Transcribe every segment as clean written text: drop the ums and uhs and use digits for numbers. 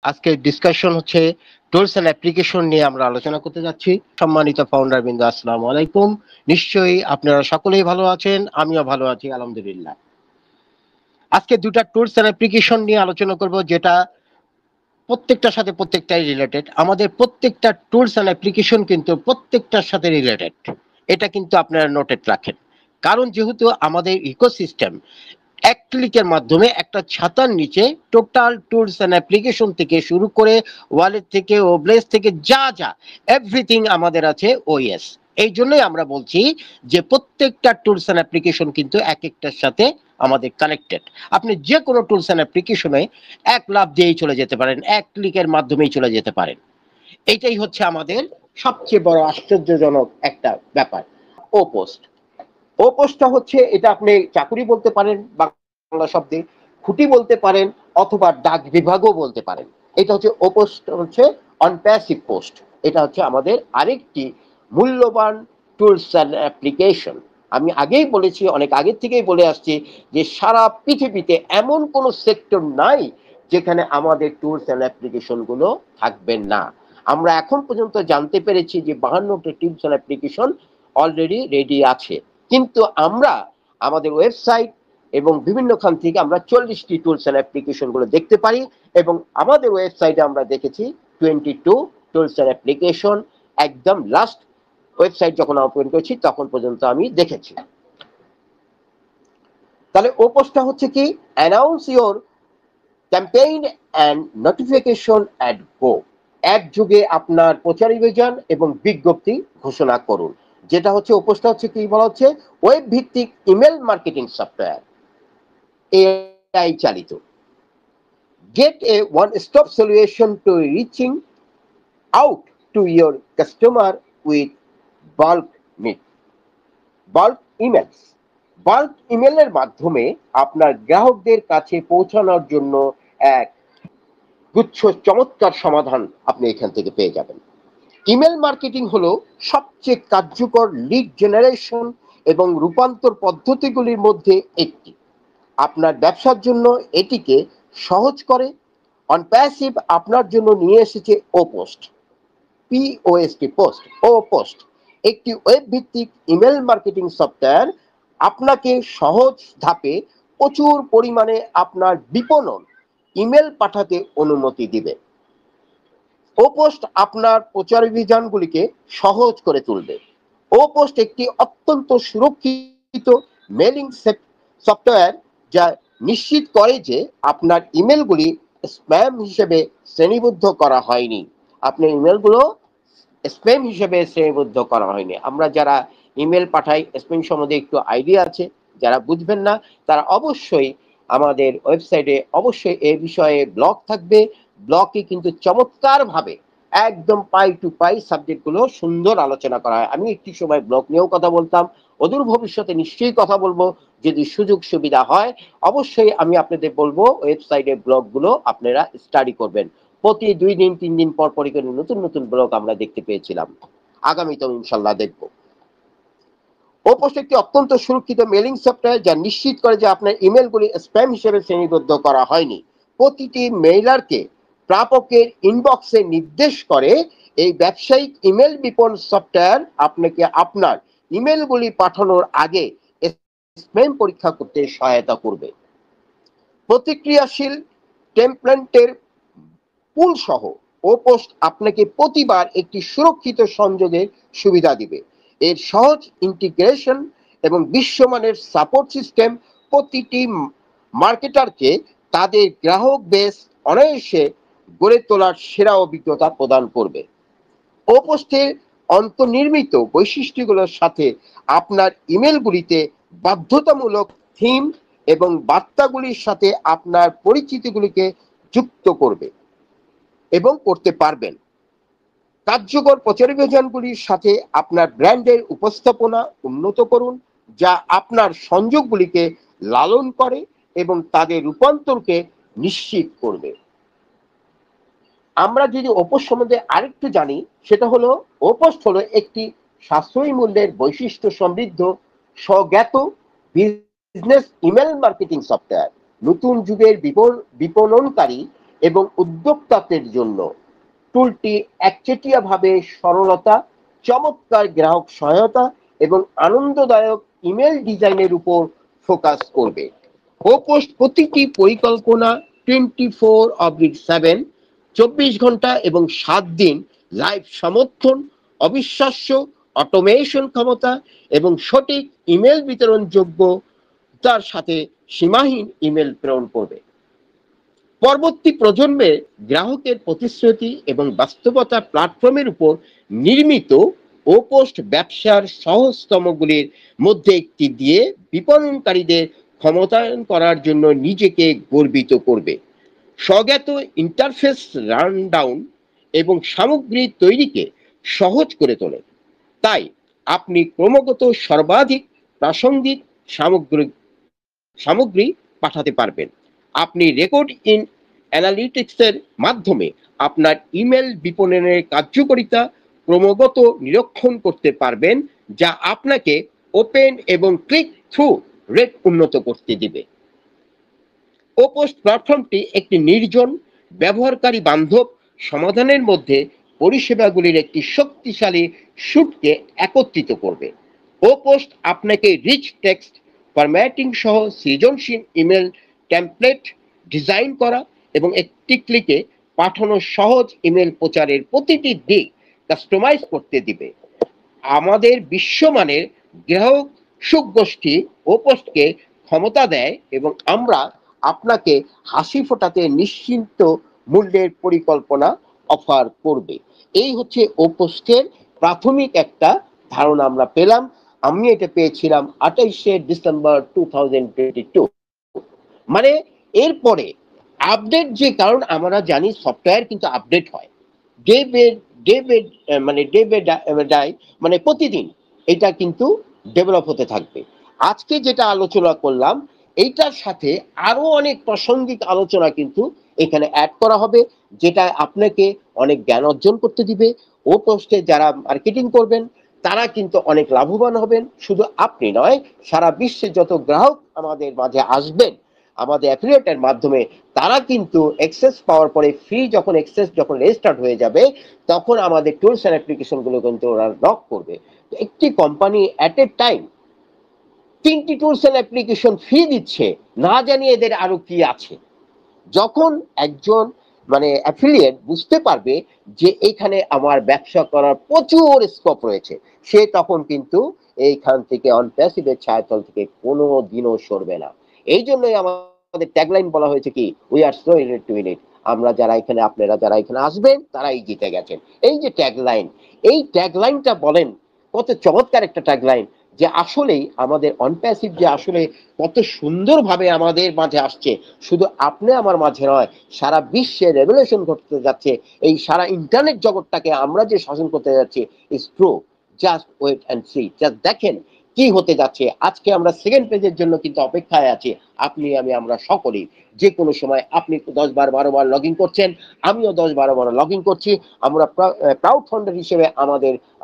আজকে ডিসকাশন হচ্ছে tools and application নিয়ে আমরা আলোচনা করতে যাচ্ছি। সম্মানিত ফাউন্ডার বিন্দু, আসসালামু আলাইকুম। নিশ্চয়ই আপনারা সকলেই ভালো আছেন, আমিও ভালো আছি আলহামদুলিল্লাহ। আজকে দুটা টুলস এন্ড অ্যাপ্লিকেশন নিয়ে আলোচনা করব, যেটা প্রত্যেকটার সাথে প্রত্যেকটাই রিলেটেড। আমাদের প্রত্যেকটা টুলস এন্ড অ্যাপ্লিকেশন কিন্তু প্রত্যেকটার সাথে রিলেটেড, এটা কিন্তু আপনারা নোটেড রাখেন। কারণ যেহেতু আমাদের ইকোসিস্টেম এক ক্লিকের মাধ্যমে একটা ছাতার নিচে টোটাল টুলস এন্ড অ্যাপ্লিকেশন থেকে শুরু করে ওয়ালেট থেকে ওব্লেস থেকে যা যা এভরিথিং আমাদের আছে ওএস। এই জন্যই আমরা বলছি যে প্রত্যেকটা টুলস এন্ড অ্যাপ্লিকেশন কিন্তু এক একটার সাথে আমাদের কানেক্টেড। আপনি যে কোনো টুলস এন্ড অ্যাপ্লিকেশনে এক লাফ দিয়েই চলে যেতে পারেন, এক ক্লিকের মাধ্যমেই চলে যেতে পারেন। এইটাই হচ্ছে আমাদের সবচেয়ে বড় আশ্চর্যজনক একটা ব্যাপার। ও পোস্ট, ও পোস্টটা হচ্ছে, এটা আপনি চাকুরি বলতে পারেন বাংলা শব্দে, খুঁটি বলতে পারেন, অথবা ডাক বিভাগও বলতে পারেন। এটা হচ্ছে ও পোস্ট, হচ্ছে অন প্যাসিভ পোস্ট। এটা হচ্ছে আমাদের আরেকটি মূল্যবান টুলস অ্যান্ড অ্যাপ্লিকেশন। আমি আগেই বলেছি, অনেক আগের থেকেই বলে আসছি যে সারা পৃথিবীতে এমন কোনো সেক্টর নাই যেখানে আমাদের টুলস অ্যান্ড অ্যাপ্লিকেশন গুলো থাকবে না। আমরা এখন পর্যন্ত জানতে পেরেছি যে 52টা tools and application already ready আছে। কিন্তু আমরা আমাদের ওয়েবসাইট এবং বিভিন্ন খান থেকে আমরা 40টি টুলস এন্ড অ্যাপ্লিকেশন গুলো দেখতে পারি, এবং আমাদের ওয়েবসাইটে আমরা দেখেছি 22 টুলস এন্ড অ্যাপ্লিকেশন। একদম লাস্ট ওয়েবসাইট যখন ওপেন করেছি তখন পর্যন্ত আমি দেখেছি। তাহলে ও পোস্টটা হচ্ছে কি, announce your campaign and notification at go. এক যুগে আপনার প্রচারাভিযান এবং বিজ্ঞপ্তি ঘোষণা করুন। যেটা হচ্ছে ও পোস্টটা হচ্ছে কি বলা হচ্ছে, ওয়েব ভিত্তিক ইমেল মার্কেটিং সফটওয়্যার, এআই চালিত। Get a one stop solution to reaching out to your customer with bulk meet bulk emails. Bulk ইমেলের মাধ্যমে আপনার গ্রাহকদের কাছে পৌঁছানোর জন্য এক গুচ্ছ চমৎকার সমাধান আপনি এখান থেকে পেয়ে যাবেন। ইমেল মার্কেটিং হলো সবচেয়ে কার্যকর লিড জেনারেশন এবং রূপান্তর পদ্ধতিগুলির মধ্যে একটি। আপনার ব্যবসার জন্য এটিকে সহজ করে। অন প্যাসিভ আপনার জন্য নিয়ে এসেছে ও পোস্ট, পিওএসটি পোস্ট, ও পোস্ট একটি ওয়েব ভিত্তিক ইমেল মার্কেটিং সফটওয়্যার। আপনাকে সহজ ধাপে প্রচুর পরিমাণে আপনার বিপণন ইমেল পাঠাতে অনুমতি দিবে। ও পোস্ট আপনার প্রচারাভিযানগুলিকে সহজ করে তুলবে। ও পোস্ট একটি অত্যন্ত সুরক্ষিত মেলিং সফটওয়্যার, যা নিশ্চিত করে যে আপনার ইমেলগুলি স্প্যাম হিসেবে শ্রেণীবদ্ধ করা হয়নি। আপনার ইমেলগুলো স্প্যাম হিসেবে শ্রেণীবদ্ধ করা হয়নি। আমরা যারা ইমেল পাঠাই, স্প্যাম সম্বন্ধে একটু আইডিয়া আছে, যারা বুঝবেন না তারা অবশ্যই আমাদের ওয়েবসাইটে অবশ্যই এ বিষয়ে ব্লগ থাকবে। ব্লগে কিন্তু চমৎকার ভাবে একদম পাই টু পাই সাবজেক্টগুলো সুন্দর আলোচনা করা হয়। আমি একটি সময় ব্লগ নিয়েও কথা বলতাম, অদূর ভবিষ্যতে নিশ্চয়ই কথা বলবো যদি সুযোগ সুবিধা হয়। অবশ্যই আমি আপনাদের বলবো ওয়েবসাইটে ব্লগগুলো আপনারা স্টাডি করবেন। প্রতি 2 দিন 3 দিন পর পরই করে নতুন নতুন ব্লগ আমরা দেখতে পেয়েছিলাম, আগামীতেও ইনশাল্লাহ দেখব। ও পোস্ট একটি অত্যন্ত সুরক্ষিত মেলিং সফটওয়্যার, যা নিশ্চিত করে যে আপনার ইমেলগুলি স্প্যাম হিসেবে শ্রেণীবদ্ধ করা হয়নি। প্রতিটি মেইলারকে প্রাপকের ইনবক্সে নির্দেশ করে। এই ব্যবসায়িক ইমেল বিপণন সফটওয়্যার আপনাকে আপনার ইমেলগুলি পাঠানোর আগে স্প্যাম পরীক্ষা করতে সহায়তা করবে। প্রতিক্রিয়াশীল টেমপ্লেটের পুল সহ ও পোস্ট আপনাকে প্রতিবার একটি সুরক্ষিত সংযোগের সুবিধা দিবে। এর সহজ ইন্টিগ্রেশন এবং বিশ্বমানের সাপোর্ট সিস্টেম প্রতিটি মার্কেটারকে তাদের গ্রাহক বেস অনায়াসে গড়ে তোলার সেরা অভিজ্ঞতা প্রদান করবে। ও পোস্টের অন্তর্নির্মিত বৈশিষ্ট্যগুলোর সাথে আপনার ইমেলগুলিতে বাধ্যতামূলক থিম এবং বার্তাগুলির সাথে আপনার পরিচিতিগুলিকে যুক্ত করবে এবং করতে পারবেন। কার্যকর প্রচারাভিযানগুলির সাথে আপনার ব্র্যান্ডের উপস্থাপনা উন্নত করুন, যা আপনার সংযোগগুলিকে লালন করে এবং তাদের রূপান্তরকে নিশ্চিত করবে। আমরা যদি ওপোস সম্বন্ধে আরেকটু জানি, সেটা হলো ওপোস হলো একটি সাশ্রয়ী মূল্যের বৈশিষ্ট্য সমৃদ্ধ স্বজ্ঞাত বিজনেস ইমেল মার্কেটিং সফটওয়্যার। নতুন যুগের বিপণনকারী এবং উদ্যোক্তাদের জন্য টুলটি একচেটিয়াভাবে সরলতা, চমৎকার গ্রাহক সহায়তা এবং আনন্দদায়ক ইমেল ডিজাইনের উপর ফোকাস করবে। পোস্ট প্রতিটি পরিকল্পনা 24/7, 24 ঘন্টা এবং 7 দিন লাইভ সমর্থন, অবিশ্বাস্য অটোমেশন ক্ষমতা এবং সঠিক ইমেল বিতরণযোগ্য তার সাথে সীমাহীন ইমেল প্রেরণ করবে। পরবর্তী প্রজন্মে গ্রাহকের প্রতিশ্রুতি এবং বাস্তবতা প্ল্যাটফর্মের উপর নির্মিত পোস্ট ব্যবসার সহজতমগুলির মধ্যে একটি দিয়ে বিপণনকারীদের ক্ষমতায়ন করার জন্য নিজেকে গর্বিত করবে। স্বজ্ঞাত ইন্টারফেস রানডাউন এবং সামগ্রী তৈরিকে সহজ করে তোলে। তাই আপনি ক্রমাগত সর্বাধিক প্রাসঙ্গিক সামগ্রী পাঠাতে পারবেন। আপনি রেকর্ড ইন অ্যানালিটিক্সের মাধ্যমে আপনার ইমেল বিপণনের কার্যকারিতা ক্রমাগত নিরীক্ষণ করতে পারবেন, যা আপনাকে ওপেন এবং ক্লিক থ্রু রেট উন্নত করতে দিবে। পোস্ট প্ল্যাটফর্মটি একটি নির্জন, ব্যবহারকারী বান্ধব সমাধানের মধ্যে পরিষেবাগুলির একটি শক্তিশালী সুটকে একত্রিত করবে। পোস্ট আপনাকে রিচ টেক্সট ফরম্যাটিং সহ সৃজনশীল ইমেল টেমপ্লেট ডিজাইন করা এবং একটি ক্লিকে পাঠানো সহজ ইমেল প্রচারের প্রতিটি দিক কাস্টমাইজ করতে দিবে। আমাদের বিশ্বমানের গ্রাহক সুগোষ্ঠী পোস্টকে ক্ষমতা দেয় এবং আমরা আপনাকে হাসি ফোটাতে নিশ্চিন্ত মূল্যের পরিকল্পনা অফার করবে। এই হচ্ছে পোস্টের প্রাথমিক একটা ধারণা আমরা পেলাম। আমি এটা পেয়েছিলাম 28 ডিসেম্বর 2022। মানে এরপরে আপডেট, যে কারণ আমরা জানি সফটওয়্যার কিন্তু আপডেট হয় মানে প্রতিদিন এটা কিন্তু ডেভেলপ হতে থাকবে। আজকে যেটা আলোচনা করলাম এইটার সাথে আরো অনেক প্রাসঙ্গিক আলোচনা কিন্তু এখানে অ্যাড করা হবে, যেটা আপনাকে অনেক জ্ঞান অর্জন করতে দিবে। পোস্টে যারা মার্কেটিং করবেন তারা কিন্তু অনেক লাভবান হবেন। শুধু আপনি নয়, সারা বিশ্বে যত গ্রাহক আমাদের মাঝে আসবেন আমাদের অ্যাফিলিয়েটের মাধ্যমে, তারা কিন্তু অ্যাক্সেস পাওয়ার পরে ফ্রি যখন রেজিস্টার্ড হয়ে যাবে তখন আমাদের টুলস অ্যান্ড অ্যাপ্লিকেশন গুলো কিন্তু ওরা লক করবে। একটি কোম্পানি অ্যাট এ টাইম 3টি টুলস অ্যান্ড অ্যাপ্লিকেশন ফ্রি দিচ্ছে, না জানিয়ে এদের আরো কি আছে। যখন একজন অ্যাফিলিয়েট বুঝতে পারবে যে এখানে আমার ব্যবসা করার প্রচুর স্কোপ রয়েছে, সে তখন কিন্তু এইখান থেকে অনপ্যাসিভের ছায়াতল থেকে কোনো দিনও সরবে না। এই জন্যই আমাদের ট্যাগলাইন বলা হয়েছে কি, we are so in it to win ইট। আমরা যারা এখানে, আপনারা যারা এখানে আসবেন তারাই জিতে গেছেন। এই যে ট্যাগলাইন, এই ট্যাগলাইনটা বলেন কত চমৎকার একটা ট্যাগলাইন, যে আসলেই আমাদের অনপ্যাসিভ যে আসলে কত সুন্দরভাবে আমাদের মাঝে আসছে। শুধু আপনি আমার মাঝে নয়, সারা বিশ্বে রেভলিউশন ঘটতে যাচ্ছে। এই সারা ইন্টারনেট জগৎটাকে আমরা যে শাসন করতে যাচ্ছি is true. Just wait and see, just দেখেন কি হতে যাচ্ছে। আজকে আমরা সেকেন্ড পেজের জন্য কিন্তু অপেক্ষায় আছি। আপনি, আমরা সকলেই যে কোনো সময় আপনি 10-12 বার লগ ইন করছেন, আমিও 10-12 বার লগ ইন করছি। আমরা ক্রাউড ফান্ডার হিসেবে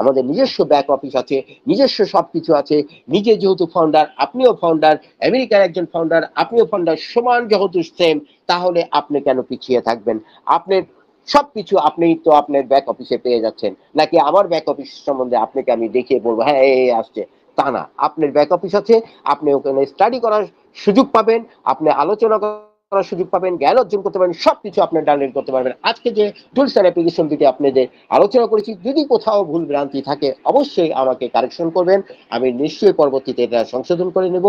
আমাদের নিজস্ব ব্যাক অফিস আছে, নিজস্ব সবকিছু আছে। নিজে যেহেতু ফাউন্ডার, আপনিও ফাউন্ডার, আমেরিকার একজন ফাউন্ডার, আপনিও ফাউন্ডার, সমান যেহেতু সেম, তাহলে আপনি কেন পিছিয়ে থাকবেন? আপনার সবকিছু আপনি তো আপনার ব্যাক অফিসে পেয়ে যাচ্ছেন, নাকি আমার ব্যাক অফিস সম্বন্ধে আপনাকে আমি দেখিয়ে বলবো হ্যাঁ এই আসছে? তা না, আপনার ব্যাক অফিস আছে, আপনি ওখানে স্টাডি করার সুযোগ পাবেন, আপনি আলোচনা করার সুযোগ পাবেন, জ্ঞান অর্জন করতে পারবেন, সবকিছু আপনি ডাউনলোড করতে পারবেন। আজকে যে টুলস অ্যান্ড অ্যাপ্লিকেশন দুটি আপনাদের আলোচনা করেছি, যদি কোথাও ভুল ভ্রান্তি থাকে অবশ্যই আমাকে কারেকশন করবেন, আমি নিশ্চয়ই পরবর্তীতে এটা সংশোধন করে নেব।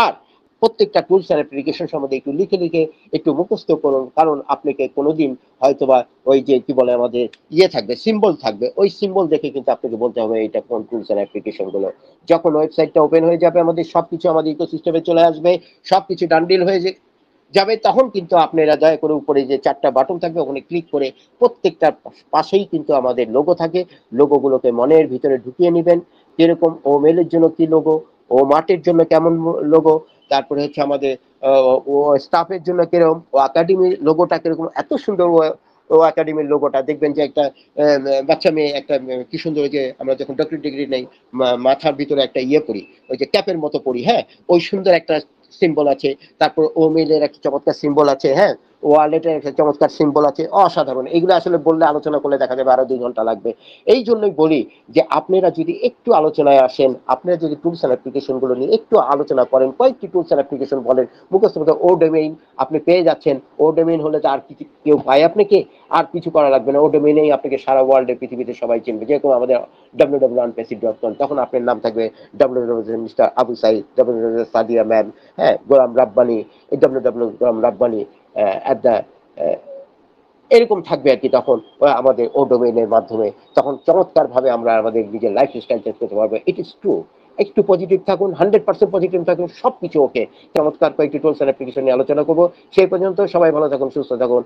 আর প্রত্যেকটা টুলস অ্যান্ড অ্যাপ্লিকেশন সম্বন্ধে একটু লিখে একটু মুখস্থ করুন, কারণ আপনাকে কোনোদিন হয়তোবা ওই যে কি বলে আমাদের থাকবে, সিম্বল থাকবে, ওই সিম্বল দেখে কিন্তু আপনাকে বলতে হবে এটা কোন টুলস অ্যান্ড অ্যাপ্লিকেশন গুলো। যখন ওয়েবসাইটটা ওপেন হয়ে যাবে, আমাদের সবকিছু আমাদের ইকোসিস্টেমে চলে আসবে, সবকিছু ডান্ডিল হয়ে যাবে, তখন কিন্তু আপনারা দয়া করে উপরে যে 4টা বাটন থাকবে ওখানে ক্লিক করে প্রত্যেকটার পাশেই কিন্তু আমাদের লোগো থাকে, লোগোগুলোকে মনের ভিতরে ঢুকিয়ে নেবেন। যেরকম ও মেলের জন্য কি লোগো, ও মার্টের জন্য কেমন লোগো, তারপরে হচ্ছে আমাদের ও স্টাফের জন্য কিরকম, ও একাডেমির লোগোটা কিরকম, এত সুন্দর ও একাডেমির লোগোটা দেখবেন যে একটা বাচ্চা মেয়ে একটা কি সুন্দর, যে আমরা যখন ডক্টরেট ডিগ্রি নেই মাথার ভিতরে একটা পড়ি, ওই যে ক্যাপের মতো পড়ি, হ্যাঁ, ওই সুন্দর একটা সিম্বল আছে। তারপর ও মেলের একটা চমৎকার সিম্বল আছে, হ্যাঁ, ওয়ালেটের একটা চমৎকার সিম্বল আছে, অসাধারণ। এগুলো আসলে বললে, আলোচনা করলে দেখা যাবে আরো ২ ঘন্টা লাগবে। এই জন্যই বলি যে আপনারা যদি একটু আলোচনায় আসেন, আপনারা যদি টুলস অ্যান্ড অ্যাপ্লিকেশন গুলো নিয়ে একটু আলোচনা করেন, কয়েকটি টুলস অ্যান্ড অ্যাপ্লিকেশন বলেন, মুখস্থ মতো ও ডোমেইন আপনি পেয়ে যাচ্ছেন। ও ডোমেইন হলে তো আর কিছু কেউ পায় আপনাকে, আর কিছু করা লাগবে না। ও ডোমেইনেই আপনাকে সারা ওয়ার্ল্ডে, পৃথিবীতে সবাই চিনবে। যেরকম আমাদের www.unpassive.com, তখন আপনার নাম থাকবে www mister Abu Saeed, www Sadia ma'am, হ্যাঁ, Golam Rabbani, www Golam Rabbani at the এরকম থাকবে আর কি। তখন আমাদের ও ডোমেইনের মাধ্যমে তখন চমৎকার ভাবে আমরা আমাদের নিজের লাইফ স্টাইল চেঞ্জ করতে পারবো। It is true. একটু পজিটিভ থাকুন, 100% পজিটিভ থাকুন, সবকিছু ওকে। চমৎকার কয়েকটি টুলস অ্যান্ড অ্যাপ্লিকেশন নিয়ে আলোচনা করবো। সেই পর্যন্ত সবাই ভালো থাকুন, সুস্থ থাকুন।